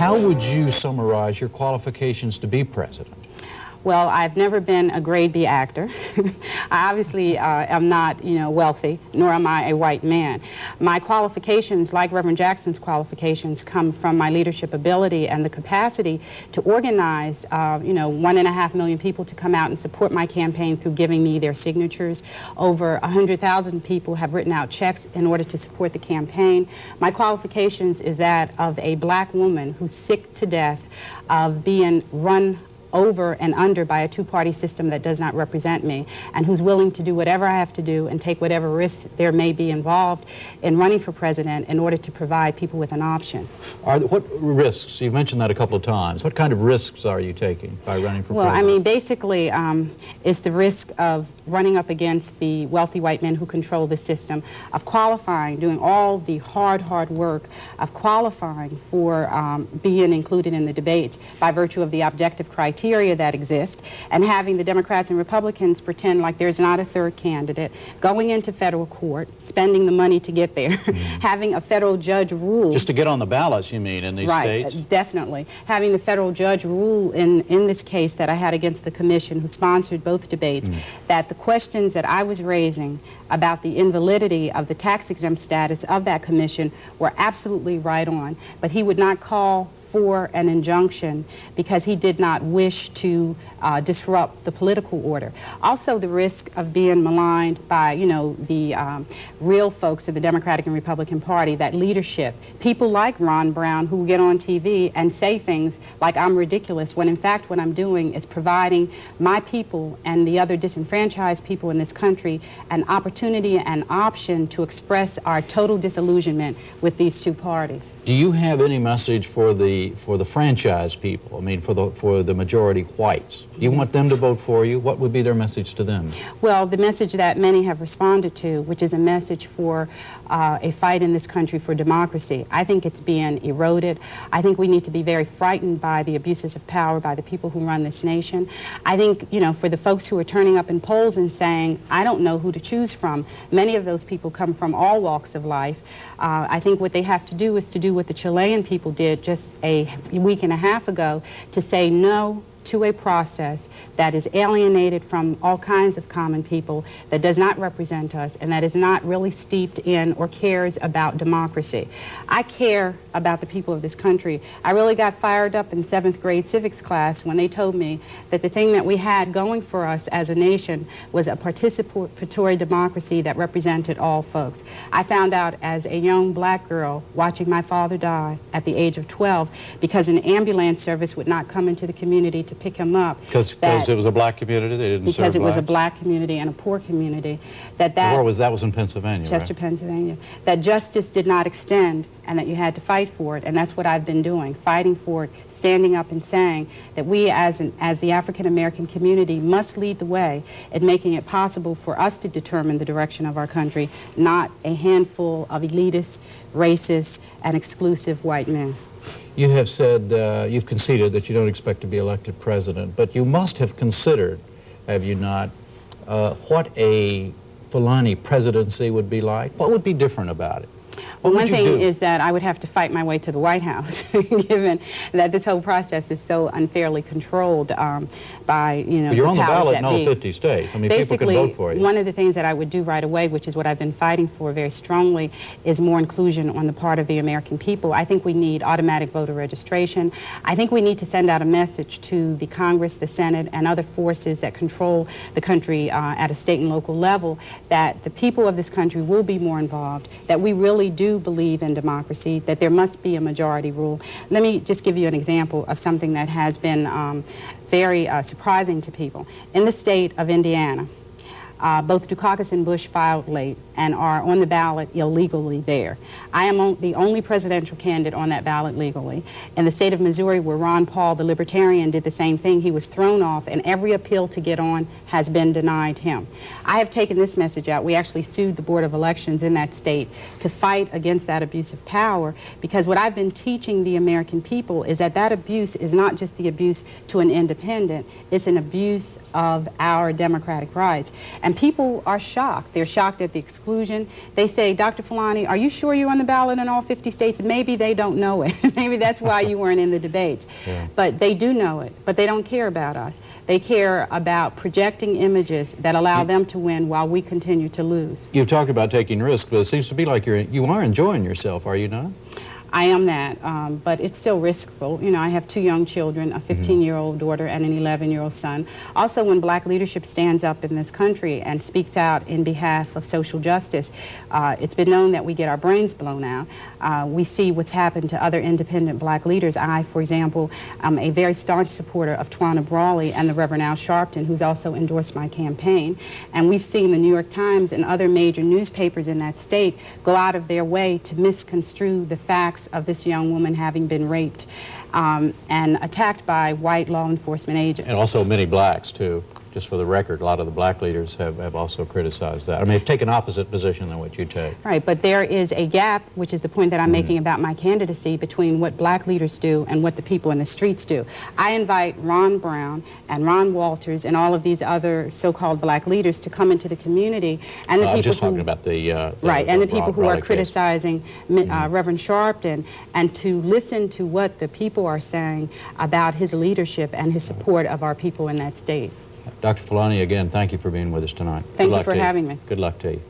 How would you summarize your qualifications to be president? Well, I've never been a grade B actor. I obviously am not, wealthy, nor am I a white man. My qualifications, like Reverend Jackson's qualifications, come from my leadership ability and the capacity to organize, 1.5 million people to come out and support my campaign through giving me their signatures. Over 100,000 people have written out checks in order to support the campaign. My qualifications is that of a black woman who's sick to death of being run over and under by a two-party system that does not represent me, and who's willing to do whatever I have to do and take whatever risks there may be involved in running for president in order to provide people with an option. What risks? You've mentioned that a couple of times. What kind of risks are you taking by running for president? Well, I mean, basically, it's the risk of running up against the wealthy white men who control the system, of qualifying, doing all the hard work of qualifying for being included in the debates by virtue of the objective criteria that exist, and having the Democrats and Republicans pretend like there's not a third candidate, going into federal court, spending the money to get there, having a federal judge rule. Just to get on the ballots, you mean, in these states? Right, definitely. Having the federal judge rule in this case that I had against the commission who sponsored both debates, that the questions that I was raising about the invalidity of the tax-exempt status of that commission were absolutely right on, but he would not call for an injunction because he did not wish to disrupt the political order. Also, the risk of being maligned by, the real folks in the Democratic and Republican Party, that leadership. People like Ron Brown who get on TV and say things like I'm ridiculous, when in fact what I'm doing is providing my people and the other disenfranchised people in this country an opportunity and option to express our total disillusionment with these two parties. Do you have any message for the franchise people? I mean, for the majority whites. Do you want them to vote for you? What would be their message to them? Well, the message that many have responded to, which is a message for a fight in this country for democracy. I think it's being eroded. I think we need to be very frightened by the abuses of power by the people who run this nation. I think, for the folks who are turning up in polls and saying, I don't know who to choose from, many of those people come from all walks of life. I think what they have to do is to do what the Chilean people did just a week and a half ago, to say no to a process that is alienated from all kinds of common people, that does not represent us, and that is not really steeped in or cares about democracy. I care about the people of this country. I really got fired up in 7th grade civics class when they told me that the thing that we had going for us as a nation was a participatory democracy that represented all folks. I found out as a young black girl watching my father die at the age of 12 because an ambulance service would not come into the community to pick him up. Because it was a black community? They didn't serve Because it was a blacks? black community and a poor community. Where was that? Was in Pennsylvania, Chester, right? Pennsylvania. That justice did not extend and that you had to fight for it, and that's what I've been doing, fighting for it, standing up and saying that we as the African American community must lead the way in making it possible for us to determine the direction of our country, not a handful of elitist, racist, and exclusive white men. You have said, you've conceded that you don't expect to be elected president, but you must have considered, have you not, what a Fulani presidency would be like? What would be different about it? Well, one thing is that I would have to fight my way to the White House, given that this whole process is so unfairly controlled by, But you're on the ballot in all 50 states. I mean, people can vote for you. One of the things that I would do right away, which is what I've been fighting for very strongly, is more inclusion on the part of the American people. I think we need automatic voter registration. I think we need to send out a message to the Congress, the Senate, and other forces that control the country at a state and local level, that the people of this country will be more involved, that we really do believe in democracy, that there must be a majority rule. Let me just give you an example of something that has been very surprising to people. In the state of Indiana, both Dukakis and Bush filed late and are on the ballot illegally there. I am the only presidential candidate on that ballot legally. In the state of Missouri, where Ron Paul, the libertarian, did the same thing, he was thrown off, and every appeal to get on has been denied him. I have taken this message out. We actually sued the Board of Elections in that state to fight against that abuse of power, because what I've been teaching the American people is that that abuse is not just the abuse to an independent, it's an abuse of our democratic rights. And people are shocked. They're shocked at the exclusion. They say, Dr. Fulani, are you sure you're on the ballot in all 50 states? Maybe they don't know it. Maybe that's why you weren't in the debates. Yeah. But they do know it. But they don't care about us. They care about projecting images that allow them to win while we continue to lose. You've talked about taking risks, but it seems to be like you are enjoying yourself, are you not? I am that, but it's still riskful. You know, I have 2 young children, a 15-year-old daughter and an 11-year-old son. Also, when black leadership stands up in this country and speaks out in behalf of social justice, it's been known that we get our brains blown out. We see what's happened to other independent black leaders. I, for example, am a very staunch supporter of Tawana Brawley and the Reverend Al Sharpton, who's also endorsed my campaign. And we've seen the New York Times and other major newspapers in that state go out of their way to misconstrue the facts of this young woman having been raped and attacked by white law enforcement agents. And also many blacks, too. Just for the record, a lot of the black leaders have also criticized that. I mean, they've taken opposite position than what you take. Right, but there is a gap, which is the point that I'm making about my candidacy, between what black leaders do and what the people in the streets do. I invite Ron Brown and Ron Walters and all of these other so-called black leaders to come into the community, and the people I'm just who, talking about the right, and the people who are case. criticizing Reverend Sharpton, and to listen to what the people are saying about his leadership and his support of our people in that state. Dr. Fulani, again, thank you for being with us tonight. Thank you for having me. Good luck to you.